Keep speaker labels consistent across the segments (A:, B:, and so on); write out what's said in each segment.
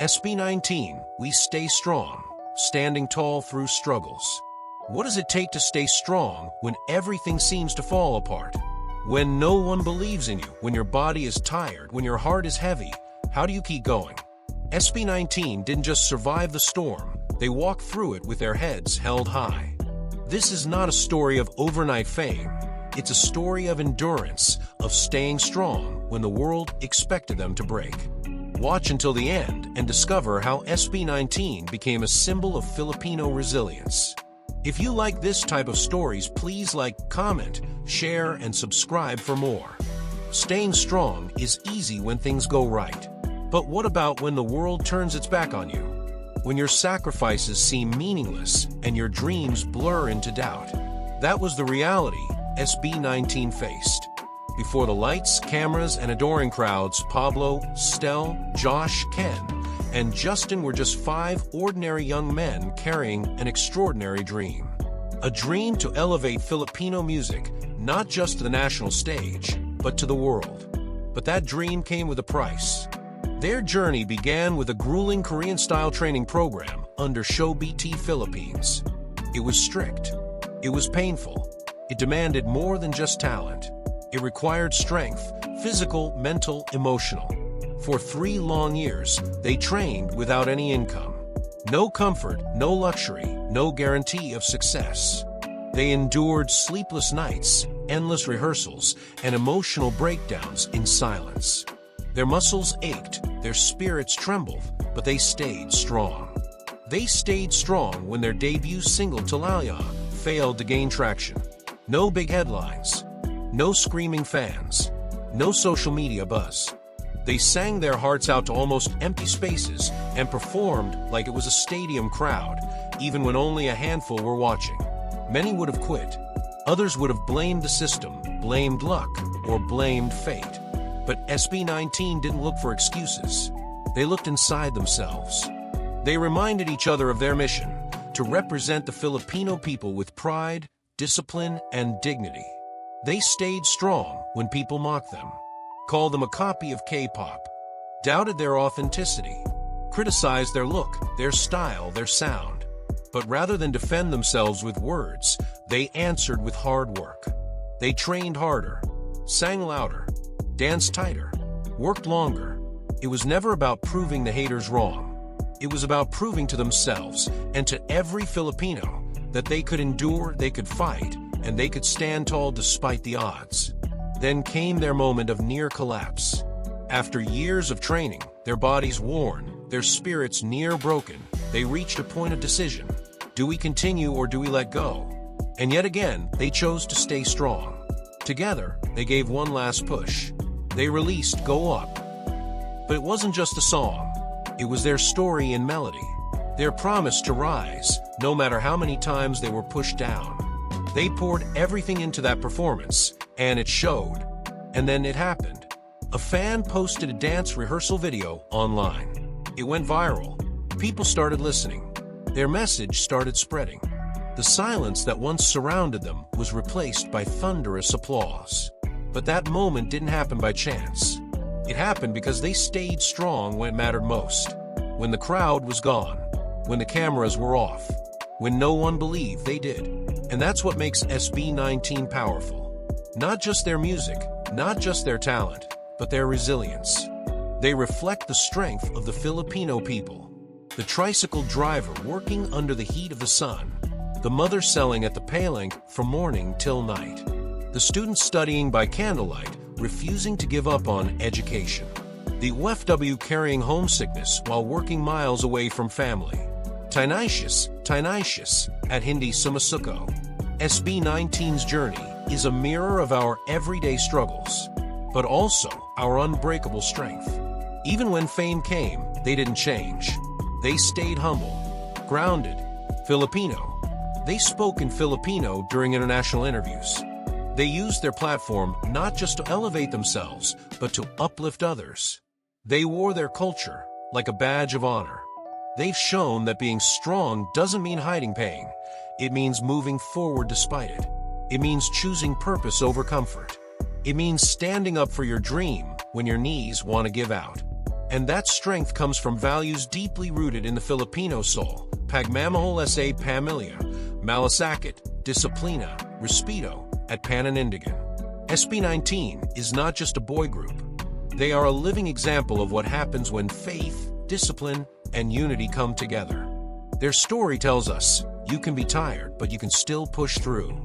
A: SB19, we stay strong, standing tall through struggles. What does it take to stay strong when everything seems to fall apart? When no one believes in you, when your body is tired, when your heart is heavy, how do you keep going? SB19 didn't just survive the storm, they walked through it with their heads held high. This is not a story of overnight fame. It's a story of endurance, of staying strong when the world expected them to break. Watch until the end and discover how SB19 became a symbol of Filipino resilience. If you like this type of stories, please like, comment, share, and subscribe for more. Staying strong is easy when things go right. But what about when the world turns its back on you? When your sacrifices seem meaningless and your dreams blur into doubt? That was the reality SB19 faced. Before the lights, cameras, and adoring crowds, Pablo, Stell, Josh, Ken, and Justin were just 5 ordinary young men carrying an extraordinary dream. A dream to elevate Filipino music, not just to the national stage, but to the world. But that dream came with a price. Their journey began with a grueling Korean-style training program under SB19 Philippines. It was strict. It was painful. It demanded more than just talent. It required strength, physical, mental, emotional. For 3 long years, they trained without any income. No comfort, no luxury, no guarantee of success. They endured sleepless nights, endless rehearsals, and emotional breakdowns in silence. Their muscles ached, their spirits trembled, but they stayed strong. They stayed strong when their debut single Talaya failed to gain traction. No big headlines. No screaming fans. No social media buzz. They sang their hearts out to almost empty spaces and performed like it was a stadium crowd, even when only a handful were watching. Many would have quit. Others would have blamed the system, blamed luck, or blamed fate. But SB19 didn't look for excuses. They looked inside themselves. They reminded each other of their mission, to represent the Filipino people with pride, discipline, and dignity. They stayed strong when people mocked them, called them a copy of K-pop, doubted their authenticity, criticized their look, their style, their sound. But rather than defend themselves with words, they answered with hard work. They trained harder, sang louder, danced tighter, worked longer. It was never about proving the haters wrong. It was about proving to themselves and to every Filipino that they could endure, they could fight, and they could stand tall despite the odds. Then came their moment of near collapse. After years of training, their bodies worn, their spirits near broken, they reached a point of decision. Do we continue or do we let go? And yet again, they chose to stay strong. Together, they gave one last push. They released Go Up. But it wasn't just a song. It was their story in melody. Their promise to rise, no matter how many times they were pushed down. They poured everything into that performance, and it showed. And then it happened. A fan posted a dance rehearsal video online. It went viral. People started listening. Their message started spreading. The silence that once surrounded them was replaced by thunderous applause. But that moment didn't happen by chance. It happened because they stayed strong when it mattered most. When the crowd was gone. When the cameras were off. When no one believed they did. And that's what makes SB19 powerful. Not just their music, not just their talent, but their resilience. They reflect the strength of the Filipino people. The tricycle driver working under the heat of the sun. The mother selling at the paling from morning till night. The student studying by candlelight, refusing to give up on education. The OFW carrying homesickness while working miles away from family. Tenacious at hindi sumasuko. SB19's journey is a mirror of our everyday struggles, but also our unbreakable strength. Even when fame came, they didn't change. They stayed humble, grounded, Filipino. They spoke in Filipino during international interviews. They used their platform not just to elevate themselves, but to uplift others. They wore their culture like a badge of honor. They've shown that being strong doesn't mean hiding pain. It means moving forward despite it. It means choosing purpose over comfort. It means standing up for your dream when your knees want to give out. And that strength comes from values deeply rooted in the Filipino soul: pagmamahal sa pamilya, malasakit, disiplina, respeto, at pananindigan. SB19 is not just a boy group. They are a living example of what happens when faith, discipline, and unity come together. Their story tells us, you can be tired, but you can still push through.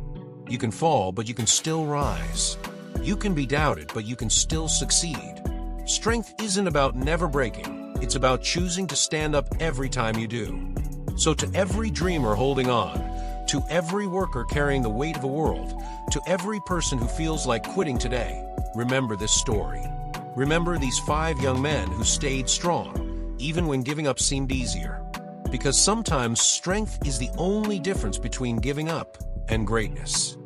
A: You can fall, but you can still rise. You can be doubted, but you can still succeed. Strength isn't about never breaking. It's about choosing to stand up every time you do. So to every dreamer holding on, to every worker carrying the weight of a world, to every person who feels like quitting today, remember this story. Remember these 5 young men who stayed strong, even when giving up seemed easier. Because sometimes strength is the only difference between giving up and greatness.